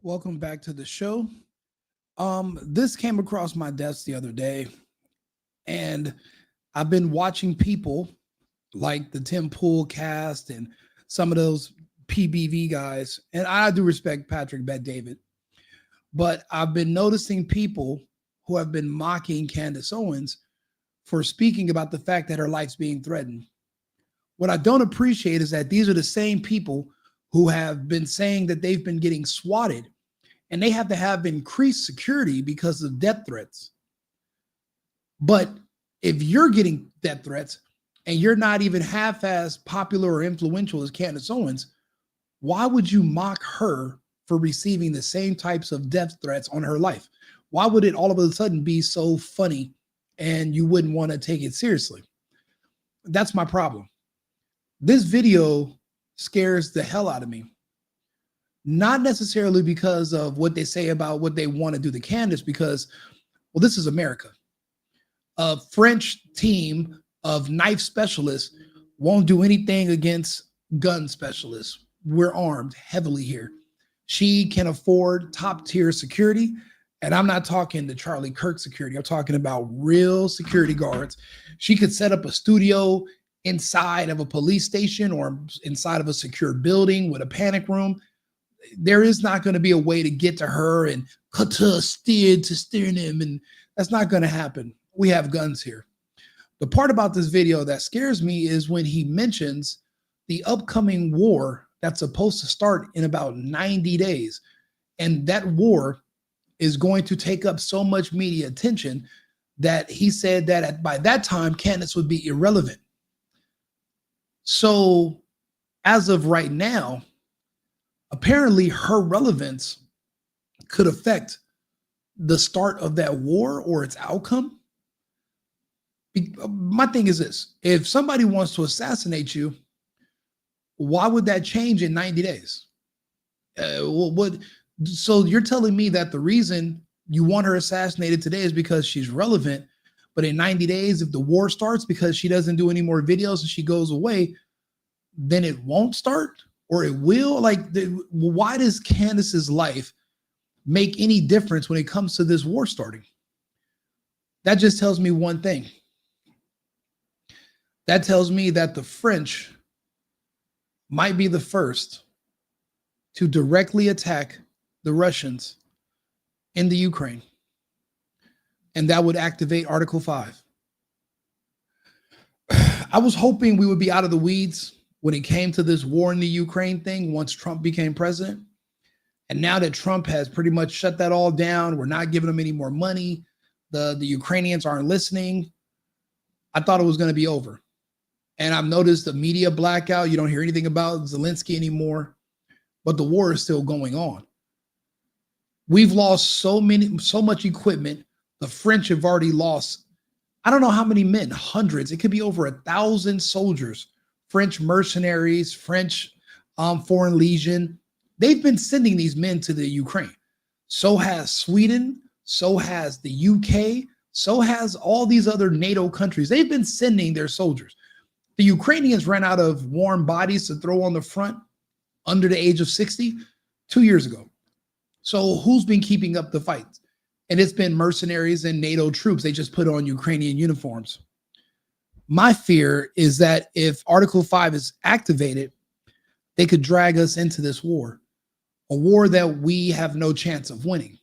Welcome back to the show. This came across my desk the other day, and I've been watching people like the Tim Pool cast and some of those PBV guys, and I do respect Patrick Bet David, but I've been noticing people who have been mocking Candace Owens for speaking about the fact that her life's being threatened. What I don't appreciate is that these are the same people who have been saying that they've been getting swatted and they have to have increased security because of death threats. But if you're getting death threats and you're not even half as popular or influential as Candace Owens, why would you mock her for receiving the same types of death threats on her life? Why would it all of a sudden be so funny and you wouldn't want to take it seriously? That's my problem. This video scares the hell out of me. Not necessarily because of what they say about what they want to do to Candace, because, well, this is America. A French team of knife specialists won't do anything against gun specialists. We're armed heavily here. She can afford top tier security. And I'm not talking the Charlie Kirk security. I'm talking about real security guards. She could set up a studio inside of a police station or inside of a secure building with a panic room. There is not going to be a way to get to her and cut to steer him. And that's not going to happen. We have guns here. The part about this video that scares me is when he mentions the upcoming war that's supposed to start in about 90 days. And that war is going to take up so much media attention that he said that by that time, Candace would be irrelevant. So as of right now, apparently her relevance could affect the start of that war or its outcome. My thing is this: if somebody wants to assassinate you, why would that change in 90 days? So you're telling me that the reason you want her assassinated today is because she's relevant, but in 90 days, if the war starts because she doesn't do any more videos and she goes away, then it won't start, or it will? Why does Candace's life make any difference when it comes to this war starting? That just tells me one thing. That tells me that the French might be the first to directly attack the Russians in the Ukraine. And that would activate Article 5. I was hoping we would be out of the weeds when it came to this war in the Ukraine thing once Trump became president. And now that Trump has pretty much shut that all down, we're not giving them any more money. The Ukrainians aren't listening. I thought it was going to be over. And I've noticed the media blackout. You don't hear anything about Zelensky anymore, but the war is still going on. We've lost so much equipment. The French have already lost, I don't know how many men, hundreds. It could be over 1,000 soldiers, French mercenaries, French Foreign Legion. They've been sending these men to the Ukraine. So has Sweden, so has the UK, so has all these other NATO countries. They've been sending their soldiers. The Ukrainians ran out of warm bodies to throw on the front under the age of 60 2 years ago. So who's been keeping up the fight? And it's been mercenaries and NATO troops. They just put on Ukrainian uniforms. My fear is that if Article 5 is activated, they could drag us into this war, a war that we have no chance of winning.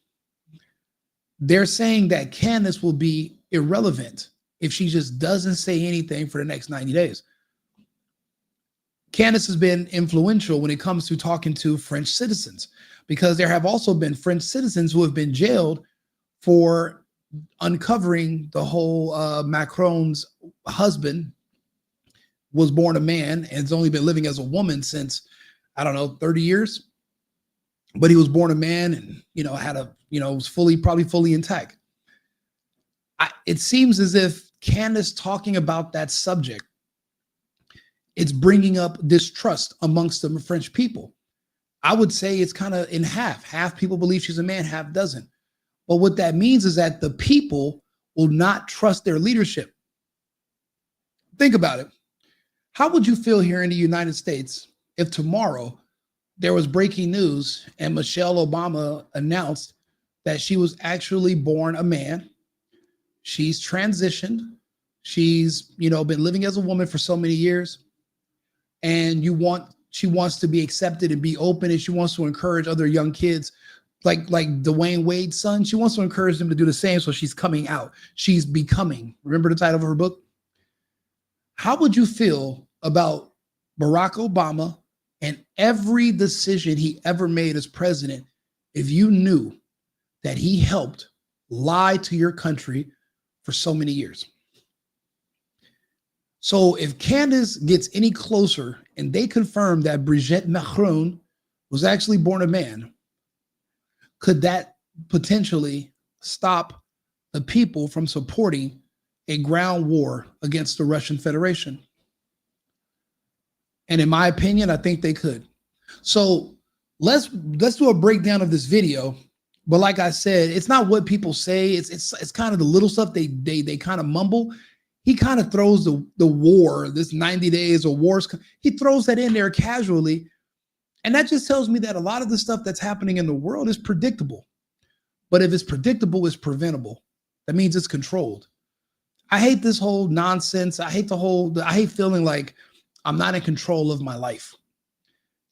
They're saying that Candace will be irrelevant if she just doesn't say anything for the next 90 days. Candace has been influential when it comes to talking to French citizens, because there have also been French citizens who have been jailed for uncovering the whole Macron's husband was born a man and has only been living as a woman since, I don't know, 30 years. But he was born a man and, had was probably fully intact. It seems as if Candace talking about that subject, it's bringing up distrust amongst the French people. I would say it's kind of in half. Half people believe she's a man, half doesn't. But what that means is that the people will not trust their leadership. Think about it. How would you feel here in the United States if tomorrow there was breaking news, and Michelle Obama announced that she was actually born a man. She's transitioned. She's, been living as a woman for so many years, and she wants to be accepted and be open, and she wants to encourage other young kids like Dwayne Wade's son. She wants to encourage them to do the same. So she's coming out. She's becoming. Remember the title of her book? How would you feel about Barack Obama and every decision he ever made as president if you knew that he helped lie to your country for so many years? So if Candace gets any closer and they confirm that Brigitte Macron was actually born a man, could that potentially stop the people from supporting a ground war against the Russian Federation? And in my opinion, I think they could. So let's do a breakdown of this video. But like I said, it's not what people say. It's kind of the little stuff they kind of mumble. He kind of throws the war, this 90 days of wars. He throws that in there casually. And that just tells me that a lot of the stuff that's happening in the world is predictable. But if it's predictable, it's preventable. That means it's controlled. I hate this whole nonsense. I hate feeling like I'm not in control of my life.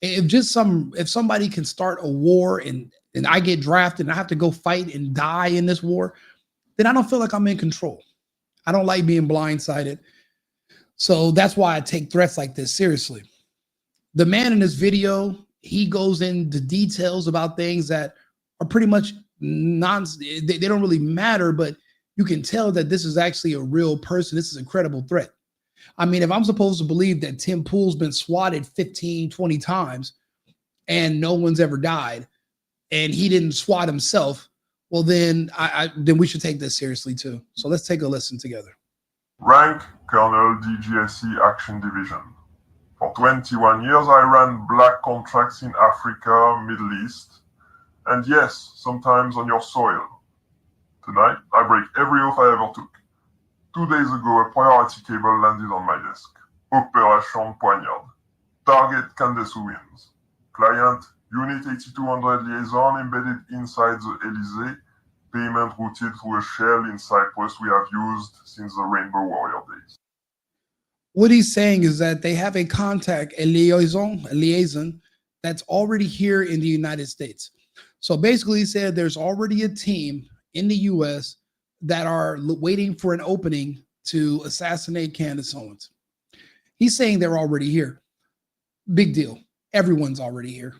If somebody can start a war and I get drafted and I have to go fight and die in this war, then I don't feel like I'm in control. I don't like being blindsided. So that's why I take threats like this seriously. The man in this video, he goes into details about things that are pretty much they don't really matter, but you can tell that this is actually a real person. This is a credible threat. I mean, if I'm supposed to believe that Tim Pool's been swatted 15, 20 times and no one's ever died and he didn't swat himself, well, then then we should take this seriously too. So let's take a listen together. Rank Colonel DGSE Action Division. For 21 years, I ran black contracts in Africa, Middle East, and yes, sometimes on your soil. Tonight, I break every oath I ever took. 2 days ago, a priority cable landed on my desk. Opération Poignard. Target Candace Owens. Client, Unit 8200 liaison embedded inside the Elysee. Payment routed through a shell in Cyprus we have used since the Rainbow Warrior days. What he's saying is that they have a contact, a liaison that's already here in the United States. So basically he said there's already a team in the US that are waiting for an opening to assassinate Candace Owens. He's saying they're already here. Big deal. Everyone's already here.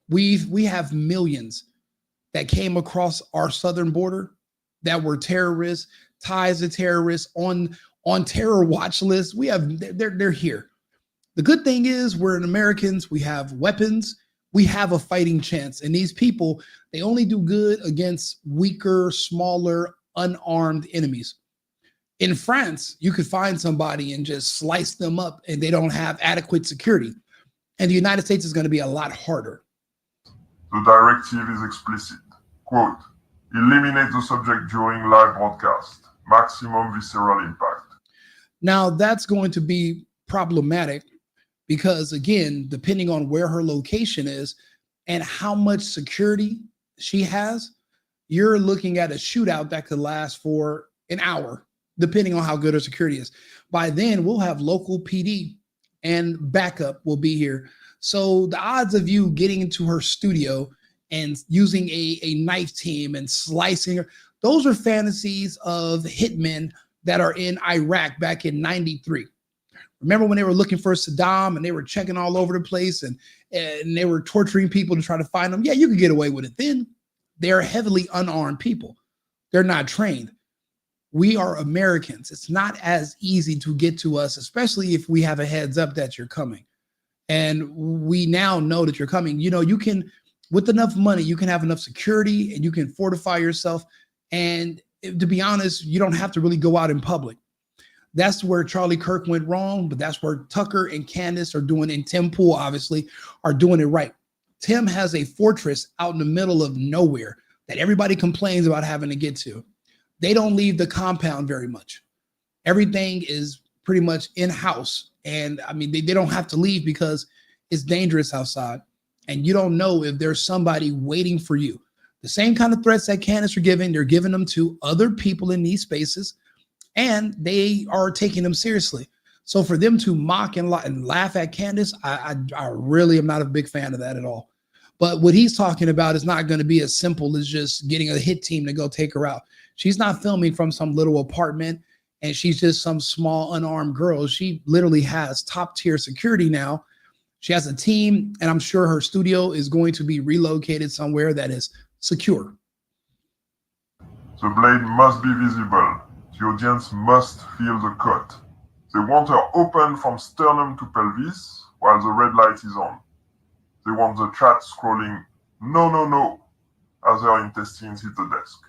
We have millions that came across our southern border that were terrorists, ties to terrorists, on terror watch lists. They're here. The good thing is we're Americans. We have weapons. We have a fighting chance. And these people, they only do good against weaker, smaller, unarmed enemies. In France, you could find somebody and just slice them up and they don't have adequate security. And the United States is going to be a lot harder. The directive is explicit. Quote, eliminate the subject during live broadcast. Maximum visceral impact. Now, that's going to be problematic because, again, depending on where her location is and how much security she has, you're looking at a shootout that could last for an hour, depending on how good her security is. By then, we'll have local PD and backup will be here. So the odds of you getting into her studio and using a knife team and slicing her, those are fantasies of hitmen that are in Iraq back in '93. Remember when they were looking for Saddam and they were checking all over the place and they were torturing people to try to find them? Yeah, you could get away with it then. They're heavily unarmed people. They're not trained. We are Americans. It's not as easy to get to us, especially if we have a heads up that you're coming. And we now know that you're coming. You know, you can, with enough money, you can have enough security and you can fortify yourself. And to be honest, you don't have to really go out in public. That's where Charlie Kirk went wrong, but that's where Tucker and Candace are doing, and Tim Pool obviously are doing it right. Tim has a fortress out in the middle of nowhere that everybody complains about having to get to. They don't leave the compound very much. Everything is pretty much in-house. And I mean, they don't have to leave because it's dangerous outside. and you don't know if there's somebody waiting for you. The same kind of threats that Candace are giving, they're giving them to other people in these spaces, and they are taking them seriously. So for them to mock and laugh at Candace, I really am not a big fan of that at all. But what he's talking about is not going to be as simple as just getting a hit team to go take her out. She's not filming from some little apartment and she's just some small unarmed girl. She literally has top tier security now. She has a team, and I'm sure her studio is going to be relocated somewhere that is secure. The blade must be visible. The audience must feel the cut. They want her open from sternum to pelvis while the red light is on. They want the chat scrolling, no, no, no, as her intestines hit the desk.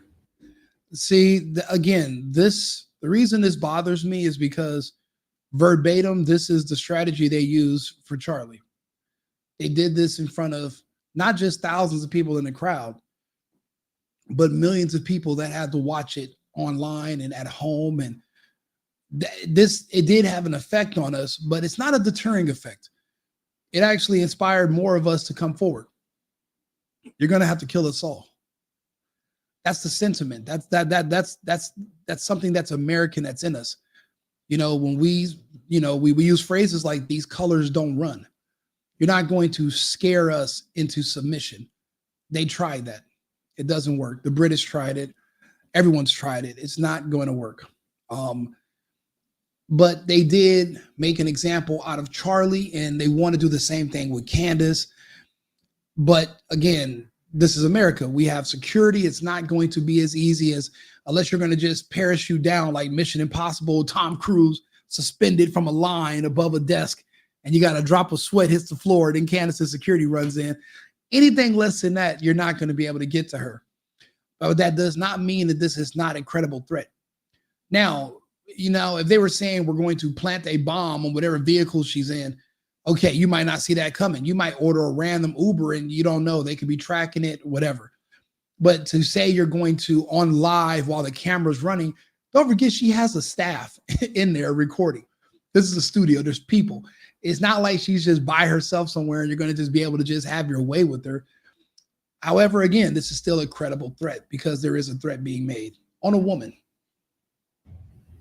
See, again, the reason this bothers me is because verbatim, this is the strategy they use for Charlie. They did this in front of not just thousands of people in the crowd, but millions of people that had to watch it online and at home. And it did have an effect on us, but it's not a deterring effect. It actually inspired more of us to come forward. You're going to have to kill us all. That's the sentiment. That's something that's American, that's in us. You know, when we use phrases like these colors don't run. You're not going to scare us into submission. They tried that. It doesn't work. The British tried it. Everyone's tried it. It's not going to work. But they did make an example out of Charlie, and they want to do the same thing with Candace. But again, this is America. We have security. It's not going to be as easy as, unless you're going to just parachute down like Mission Impossible, Tom Cruise, suspended from a line above a desk, and you got a drop of sweat hits the floor, then Candace's security runs in. Anything less than that, you're not going to be able to get to her. But that does not mean that this is not a credible threat. Now, you know, if they were saying we're going to plant a bomb on whatever vehicle she's in, okay, you might not see that coming. You might order a random Uber and you don't know. They could be tracking it, whatever. But to say you're going to on live while the camera's running, don't forget she has a staff in there recording. This is a studio. There's people. It's not like she's just by herself somewhere and you're going to just be able to just have your way with her. However, again, this is still a credible threat because there is a threat being made on a woman.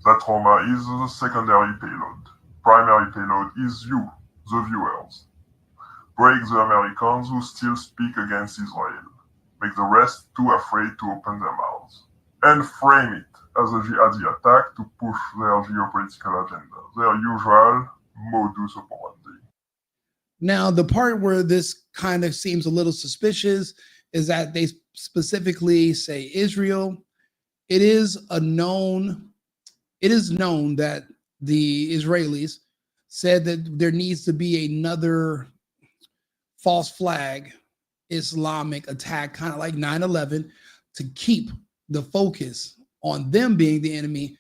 That trauma is the secondary payload. Primary payload is you, the viewers. Break the Americans who still speak against Israel. Make the rest too afraid to open their mouths. And frame it as a jihadi attack to push their geopolitical agenda. Their usual modus operandi. Now, the part where this kind of seems a little suspicious is that they specifically say Israel. It is known that the Israelis said that there needs to be another false flag Islamic attack, kind of like 9/11, to keep the focus on them being the enemy.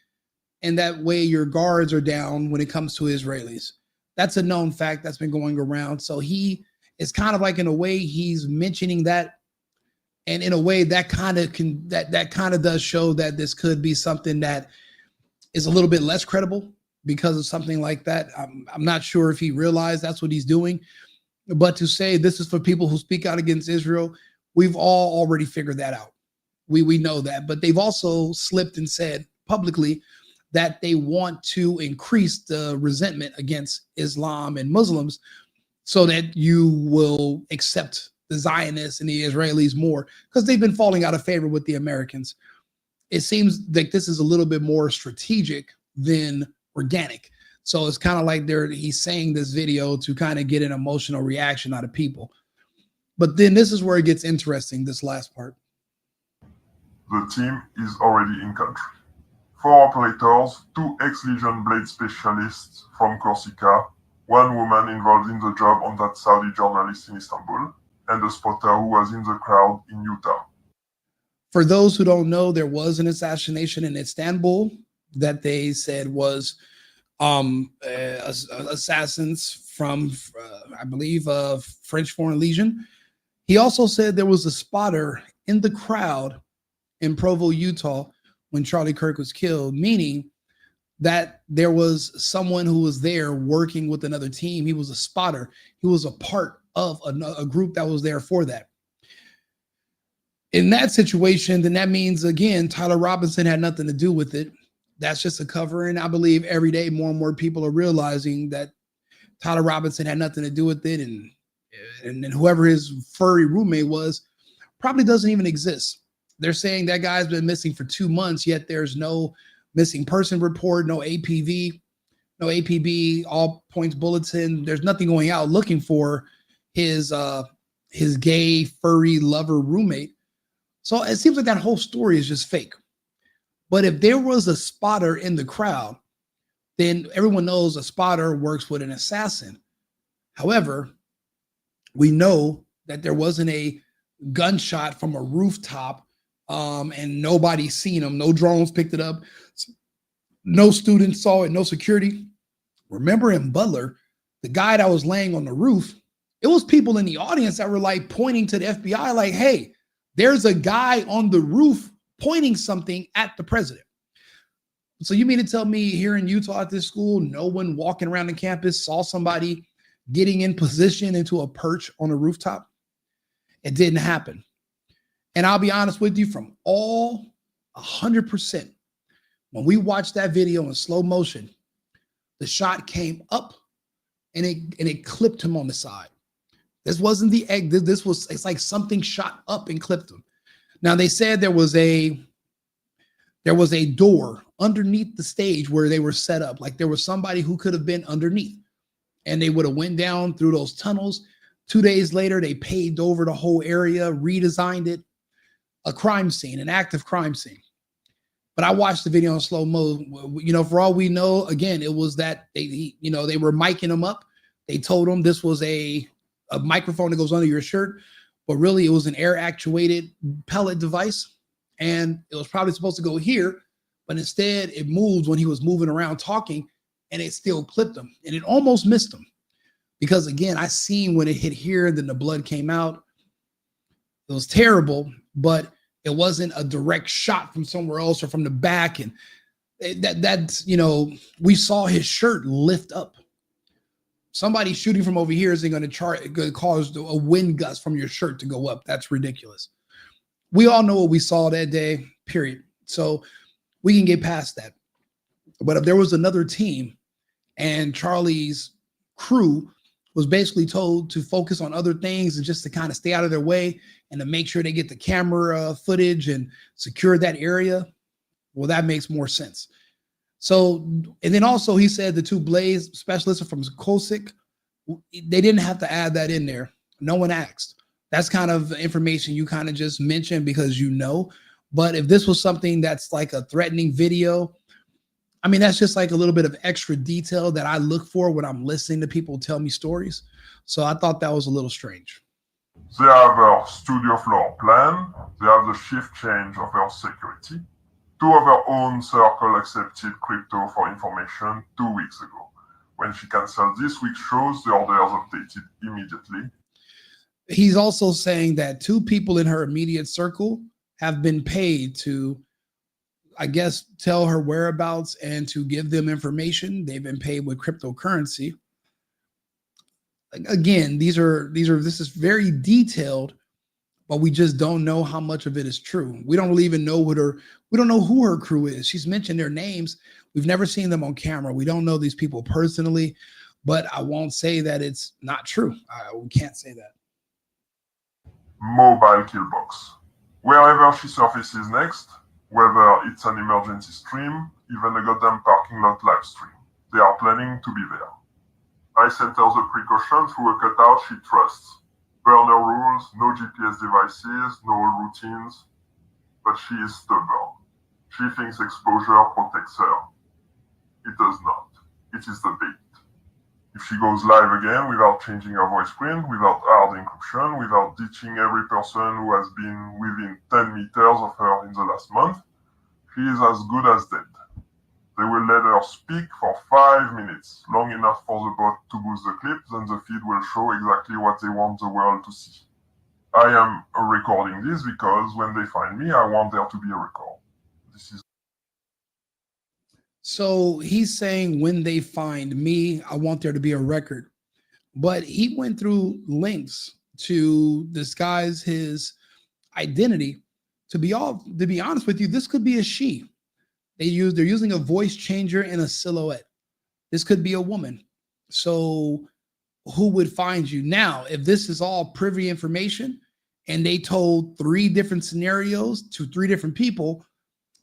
And that way your guards are down when it comes to Israelis. That's a known fact that's been going around. So he is kind of like, in a way, he's mentioning that. And in a way that kind of does show that this could be something that is a little bit less credible because of something like that. I'm not sure if he realized that's what he's doing. But to say this is for people who speak out against Israel, we've all already figured that out. We know that. But they've also slipped and said publicly that they want to increase the resentment against Islam and Muslims so that you will accept the Zionists and the Israelis more, because they've been falling out of favor with the Americans. It seems like this is a little bit more strategic than organic. So it's kind of like he's saying this video to kind of get an emotional reaction out of people. But then this is where it gets interesting, this last part. The team is already in country. 4 operators, 2 ex-Legion blade specialists from Corsica, 1 woman involved in the job on that Saudi journalist in Istanbul, and a spotter who was in the crowd in Utah. For those who don't know, there was an assassination in Istanbul that they said was assassins from, I believe, French Foreign Legion. He also said there was a spotter in the crowd in Provo, Utah, when Charlie Kirk was killed, meaning that there was someone who was there working with another team. He was a spotter. He was a part of a group that was there for that. In that situation, then that means, again, Tyler Robinson had nothing to do with it. That's just a cover. And I believe every day more and more people are realizing that Tyler Robinson had nothing to do with it. And whoever his furry roommate was probably doesn't even exist. They're saying that guy's been missing for 2 months, yet there's no missing person report, no APV, no APB, all points bulletin. There's nothing going out looking for his gay furry lover roommate. So it seems like that whole story is just fake. But if there was a spotter in the crowd, then everyone knows a spotter works with an assassin. However, we know that there wasn't a gunshot from a rooftop, and nobody seen him. No drones picked it up. No students saw it. No security. Remember in Butler, the guy that was laying on the roof, it was people in the audience that were like pointing to the FBI like, hey, there's a guy on the roof pointing something at the president. So you mean to tell me here in Utah at this school, no one walking around the campus saw somebody getting in position into a perch on a rooftop? It didn't happen. And I'll be honest with you, from all 100%, when we watched that video in slow motion, the shot came up and it clipped him on the side. This wasn't the egg. It's like something shot up and clipped him. Now they said there was a door underneath the stage where they were set up. Like there was somebody who could have been underneath and they would have went down through those tunnels. 2 days later, they paved over the whole area, redesigned it, a crime scene, an active crime scene. But I watched the video in slow mo. You know, for all we know, again, it was that they were miking him up. They told him this was a microphone that goes under your shirt, but really it was an air actuated pellet device. And it was probably supposed to go here, but instead it moved when he was moving around talking, and it still clipped him, and it almost missed him. Because again, I seen when it hit here, then the blood came out. It was terrible, but it wasn't a direct shot from somewhere else or from the back. And that's, we saw his shirt lift up. Somebody shooting from over here isn't going to cause a wind gust from your shirt to go up. That's ridiculous. We all know what we saw that day, period. So we can get past that. But if there was another team and Charlie's crew was basically told to focus on other things and just to kind of stay out of their way and to make sure they get the camera footage and secure that area, well, that makes more sense. So, and then also he said the two Blaze specialists are from COSIC. They didn't have to add that in there. No one asked. That's kind of information you kind of just mentioned because you know. But if this was something that's like a threatening video, I mean, that's just like a little bit of extra detail that I look for when I'm listening to people tell me stories. So I thought that was a little strange. They have our studio floor plan. They have the shift change of our security. Two of our own circle accepted crypto for information 2 weeks ago. When she canceled this week's shows, the orders updated immediately. He's also saying that two people in her immediate circle have been paid to, I guess, tell her whereabouts and to give them information. They've been paid with cryptocurrency. Again, this is very detailed, but we just don't know how much of it is true. We don't really even know we don't know who her crew is. She's mentioned their names. We've never seen them on camera. We don't know these people personally, but I won't say that it's not true. We can't say that. Mobile killbox. Wherever she surfaces next, whether it's an emergency stream, even a goddamn parking lot live stream, they are planning to be there. I sent her the precaution through a cutout she trusts. Burner rules, no GPS devices, no routines. But she is stubborn. She thinks exposure protects her. It does not. It is the bait. If she goes live again without changing her voice print, without hard encryption, without ditching every person who has been within 10 meters of her in the last month, she is as good as dead. They will let her speak for 5 minutes, long enough for the bot to boost the clip, then the feed will show exactly what they want the world to see. I am recording this because when they find me, I want there to be a record. So he's saying when they find me, I want there to be a record. but he went through lengths to disguise his identity. To be honest with you, this could be a she. They're using a voice changer and a silhouette. This could be a woman. So who would find you? Now, if this is all privy information and they told three different scenarios to three different people,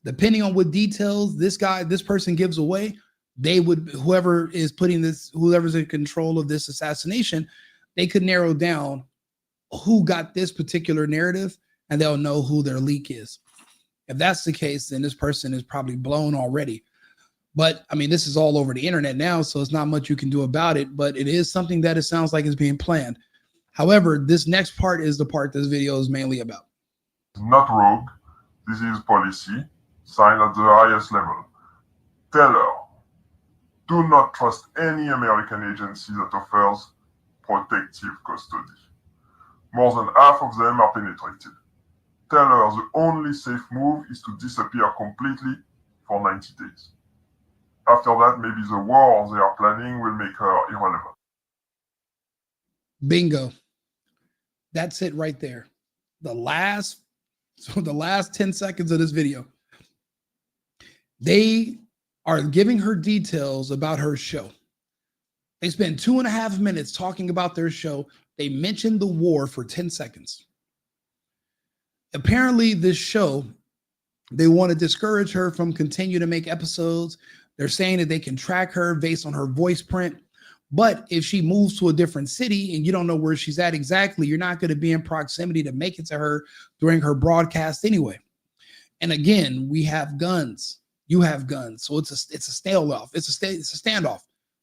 depending on what details this person gives away, they would, whoever's in control of this assassination, they could narrow down who got this particular narrative and they'll know who their leak is. If that's the case, then this person is probably blown already. But I mean, this is all over the internet now, so it's not much you can do about it, but it is something that it sounds like is being planned. However, this next part is the part this video is mainly about. Not rogue. This is policy, signed at the highest level. Tell her, do not trust any American agency that offers protective custody. More than half of them are penetrated. Tell her the only safe move is to disappear completely for 90 days. After that, maybe the war they are planning will make her irrelevant. Bingo. That's it right there. The last 10 seconds of this video. They are giving her details about her show. They spend 2.5 minutes talking about their show. They mentioned the war for 10 seconds. Apparently, this show, they want to discourage her from continuing to make episodes. They're saying that they can track her based on her voice print. But if she moves to a different city and you don't know where she's at exactly, you're not going to be in proximity to make it to her during her broadcast anyway. And again, we have guns. You have guns. So it's a standoff. It's a standoff.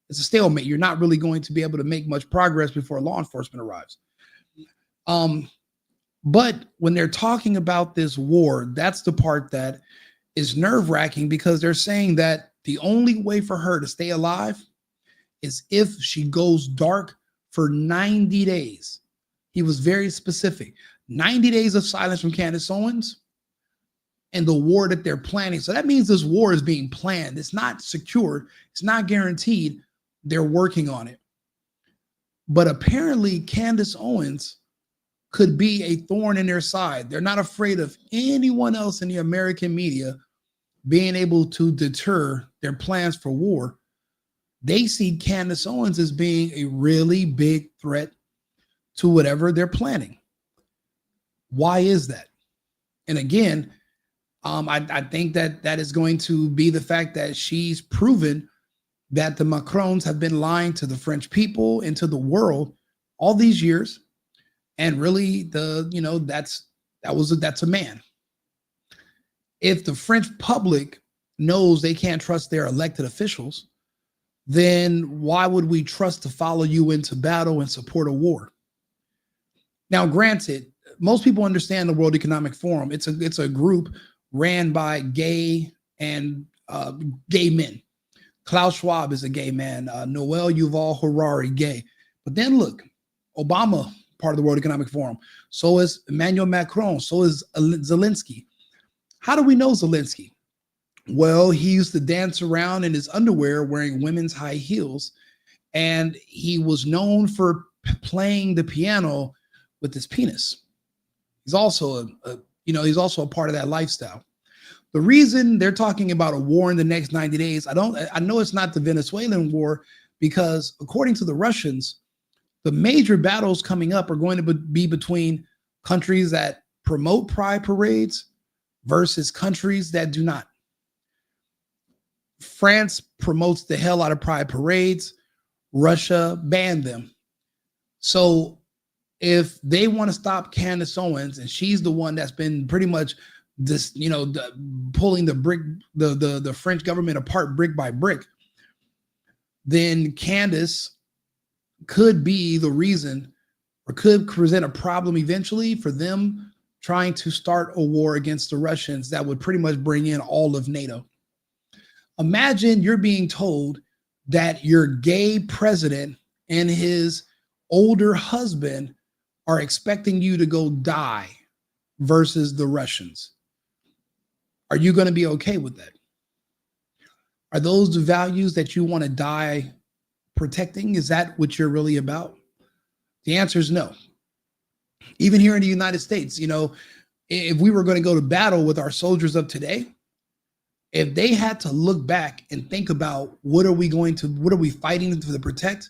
It's a stalemate. You're not really going to be able to make much progress before law enforcement arrives. But when they're talking about this war, that's the part that is nerve-wracking, because they're saying that the only way for her to stay alive is if she goes dark for 90 days. He was very specific. 90 days of silence from Candace Owens and the war that they're planning. So that means this war is being planned. It's not secured. It's not guaranteed. They're working on it. But apparently Candace Owens could be a thorn in their side. They're not afraid of anyone else in the American media being able to deter their plans for war. They see Candace Owens as being a really big threat to whatever they're planning. Why is that? And again, I think that is going to be the fact that she's proven that the Macrons have been lying to the French people and to the world all these years. And really, that's a man. If the French public knows they can't trust their elected officials, then why would we trust to follow you into battle and support a war? Now, granted, most people understand the World Economic Forum. It's a group ran by gay and gay men. Klaus Schwab is a gay man. Noel Yuval Harari, gay. But then look, Obama, part of the World Economic Forum. So is Emmanuel Macron. So is Zelensky. How do we know Zelensky? Well, he used to dance around in his underwear wearing women's high heels, and he was known for playing the piano with his penis. He's also a part of that lifestyle. The reason they're talking about a war in the next 90 days, I know it's not the Venezuelan war, because according to the Russians, the major battles coming up are going to be between countries that promote pride parades versus countries that do not. France promotes the hell out of pride parades. Russia banned them. So if they want to stop Candace Owens, and she's the one that's been pretty much pulling the French government apart brick by brick, then Candace could be the reason, or could present a problem eventually for them trying to start a war against the Russians that would pretty much bring in all of NATO. Imagine you're being told that your gay president and his older husband are expecting you to go die versus the Russians. Are you going to be okay with that? Are those the values that you want to die protecting? Is that what you're really about? The answer is no. Even here in the United States, if we were going to go to battle with our soldiers of today, if they had to look back and think about what are we fighting to protect?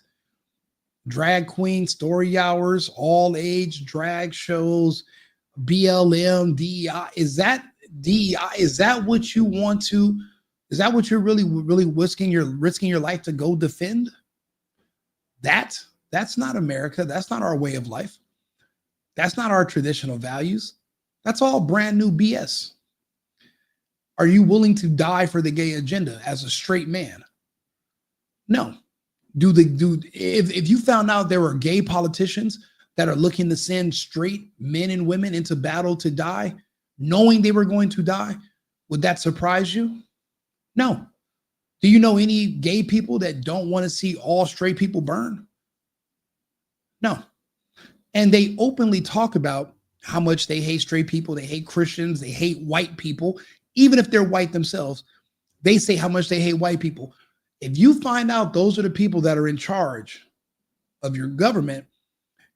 Drag queen story hours, all age drag shows, BLM, DEI. Is that DEI? Is that what you want to? Is that what you're really risking your life to go defend? That's not America. That's not our way of life. That's not our traditional values. That's all brand new BS. Are you willing to die for the gay agenda as a straight man? No. If you found out there were gay politicians that are looking to send straight men and women into battle to die, knowing they were going to die, would that surprise you? No. Do you know any gay people that don't want to see all straight people burn? No. And they openly talk about how much they hate straight people, they hate Christians, they hate white people. Even if they're white themselves, they say how much they hate white people. If you find out those are the people that are in charge of your government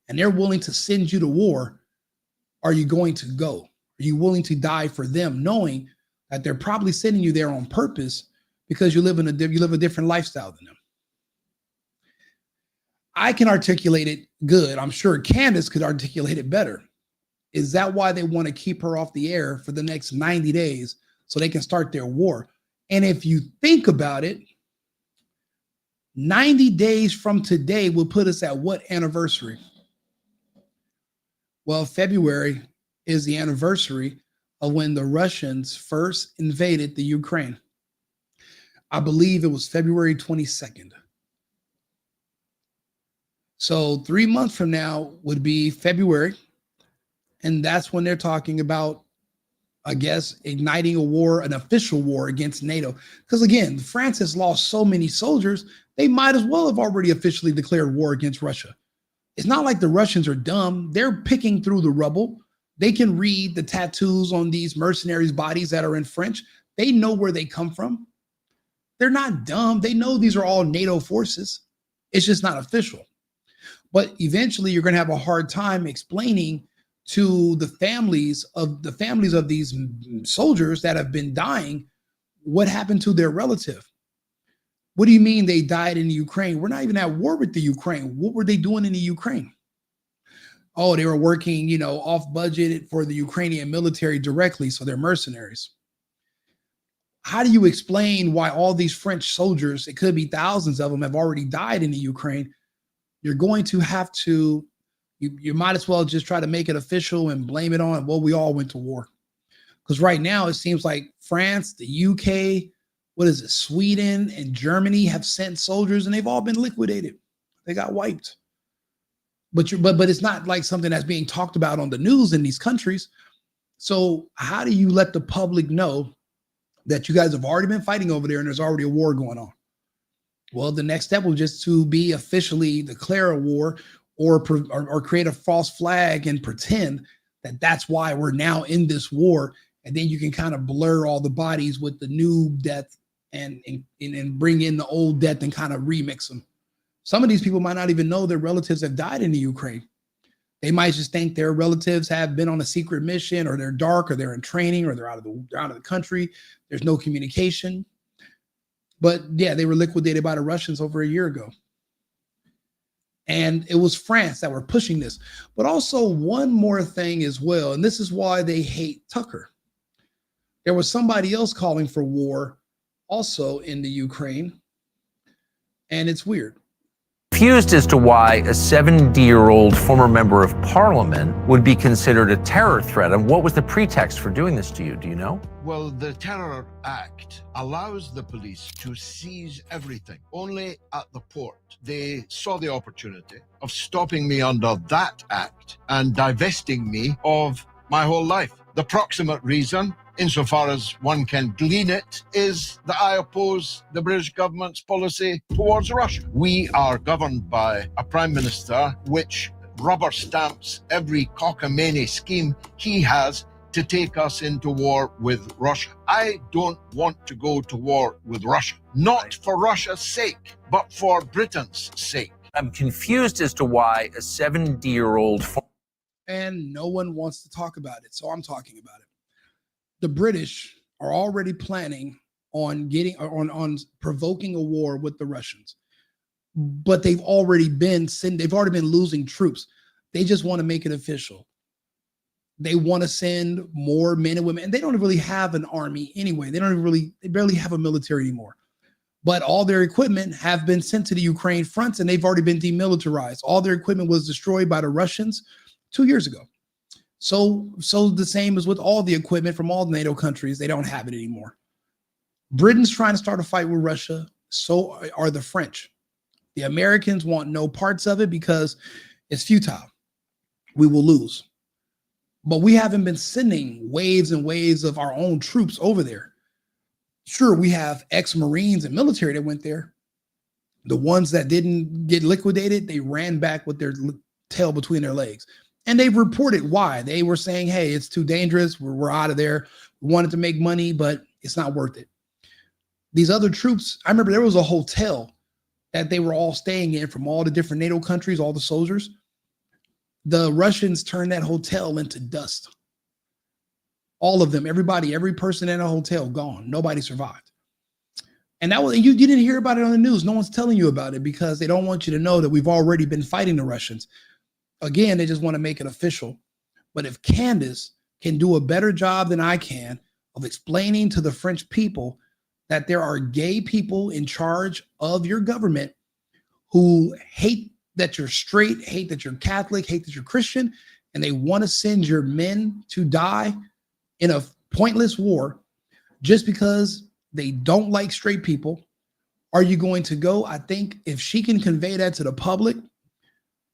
and they're willing to send you to war, are you going to go? Are you willing to die for them, knowing that they're probably sending you there on purpose because you live a different lifestyle than them? I can articulate it good. I'm sure Candace could articulate it better. Is that why they want to keep her off the air for the next 90 days so they can start their war? And if you think about it, 90 days from today will put us at what anniversary? Well, February is the anniversary of when the Russians first invaded the Ukraine. I believe it was February 22nd. So 3 months from now would be February. And that's when they're talking about, I guess, igniting a war, an official war against NATO. Because again, France has lost so many soldiers, they might as well have already officially declared war against Russia. It's not like the Russians are dumb. They're picking through the rubble. They can read the tattoos on these mercenaries' bodies that are in French. They know where they come from. They're not dumb. They know these are all NATO forces. It's just not official. But eventually you're going to have a hard time explaining to the families of these soldiers that have been dying what happened to their relative. What do you mean they died in the Ukraine? We're not even at war with the Ukraine. What were they doing in the Ukraine? Oh, they were working, off budget for the Ukrainian military directly, so they're mercenaries. How do you explain why all these French soldiers, it could be thousands of them, have already died in the Ukraine? You're going to have to, you might as well just try to make it official and blame it on, well, we all went to war. Because right now it seems like France, the UK, Sweden and Germany have sent soldiers and they've all been liquidated. They got wiped. But it's not like something that's being talked about on the news in these countries. So how do you let the public know that you guys have already been fighting over there and there's already a war going on? Well, the next step will just to be officially declare a war or create a false flag and pretend that that's why we're now in this war. And then you can kind of blur all the bodies with the new death and bring in the old death and kind of remix them. Some of these people might not even know their relatives have died in the Ukraine. They might just think their relatives have been on a secret mission, or they're dark, or they're in training, or they're out of the country. There's no communication. But yeah, they were liquidated by the Russians over a year ago. And it was France that were pushing this. But also one more thing as well, and this is why they hate Tucker. There was somebody else calling for war also in the Ukraine. And it's weird. Confused as to why a 70-year-old former member of parliament would be considered a terror threat. And what was the pretext for doing this to you? Do you know? Well, the Terror Act allows the police to seize everything, only at the port. They saw the opportunity of stopping me under that act and divesting me of my whole life. The proximate reason, insofar as one can glean it, is that I oppose the British government's policy towards Russia. We are governed by a prime minister which rubber stamps every cockamamie scheme he has to take us into war with Russia. I don't want to go to war with Russia, not for Russia's sake, but for Britain's sake. I'm confused as to why a 70-year-old. And no one wants to talk about it. So I'm talking about it. The British are already planning on provoking a war with the Russians. But they've already been losing troops. They just want to make it official. They want to send more men and women, and they don't really have an army anyway. They barely have a military anymore. But all their equipment have been sent to the Ukraine fronts, and they've already been demilitarized. All their equipment was destroyed by the Russians 2 years ago. So the same as with all the equipment from all the NATO countries, they don't have it anymore. Britain's trying to start a fight with Russia. So are the French. The Americans want no parts of it because it's futile. We will lose. But we haven't been sending waves and waves of our own troops over there. Sure, we have ex-Marines and military that went there. The ones that didn't get liquidated, they ran back with their tail between their legs. And they've reported why. They were saying, hey, it's too dangerous. We're out of there. We wanted to make money, but it's not worth it. These other troops, I remember there was a hotel that they were all staying in from all the different NATO countries, all the soldiers. The Russians turned that hotel into dust. All of them, everybody, every person in a hotel gone. Nobody survived. And that was, you didn't hear about it on the news. No one's telling you about it because they don't want you to know that we've already been fighting the Russians. Again, they just want to make it official. But if Candace can do a better job than I can of explaining to the French people that there are gay people in charge of your government who hate that you're straight, hate that you're Catholic, hate that you're Christian, and they want to send your men to die in a pointless war just because they don't like straight people, are you going to go? I think if she can convey that to the public,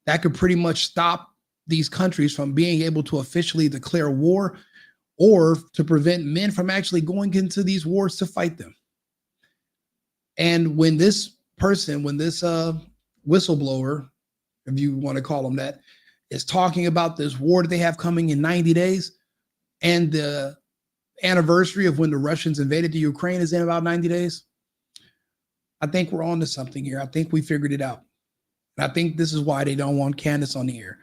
that could pretty much stop these countries from being able to officially declare war or to prevent men from actually going into these wars to fight them. And when this person, whistleblower, if you want to call him that, is talking about this war that they have coming in 90 days, and the anniversary of when the Russians invaded the Ukraine is in about 90 days, I think we're on to something here. I think we figured it out. And I think this is why they don't want Candace on the air.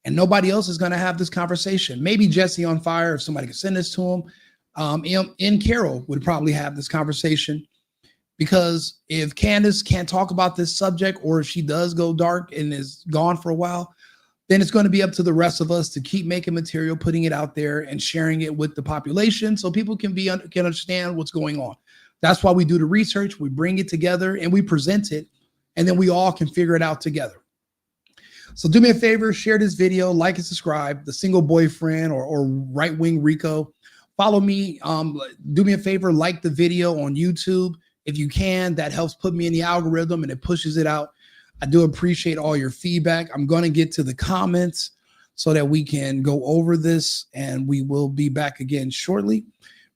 And nobody else is going to have this conversation. Maybe Jesse on Fire, if somebody could send this to him. In Carol would probably have this conversation. Because if Candace can't talk about this subject, or if she does go dark and is gone for a while, then it's going to be up to the rest of us to keep making material, putting it out there and sharing it with the population so people can understand what's going on. That's why we do the research. We bring it together and we present it, and then we all can figure it out together. So do me a favor, share this video, like and subscribe. The Single Boyfriend or Right-Wing Rico. Follow me. Do me a favor, like the video on YouTube. If you can, that helps put me in the algorithm and it pushes it out. I do appreciate all your feedback. I'm going to get to the comments so that we can go over this, and we will be back again shortly.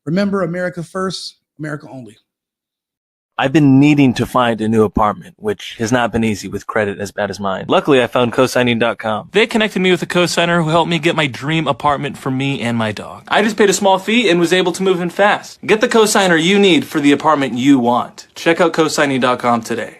Remember, America first, America only. I've been needing to find a new apartment, which has not been easy with credit as bad as mine. Luckily, I found cosigning.com. They connected me with a cosigner who helped me get my dream apartment for me and my dog. I just paid a small fee and was able to move in fast. Get the cosigner you need for the apartment you want. Check out cosigning.com today.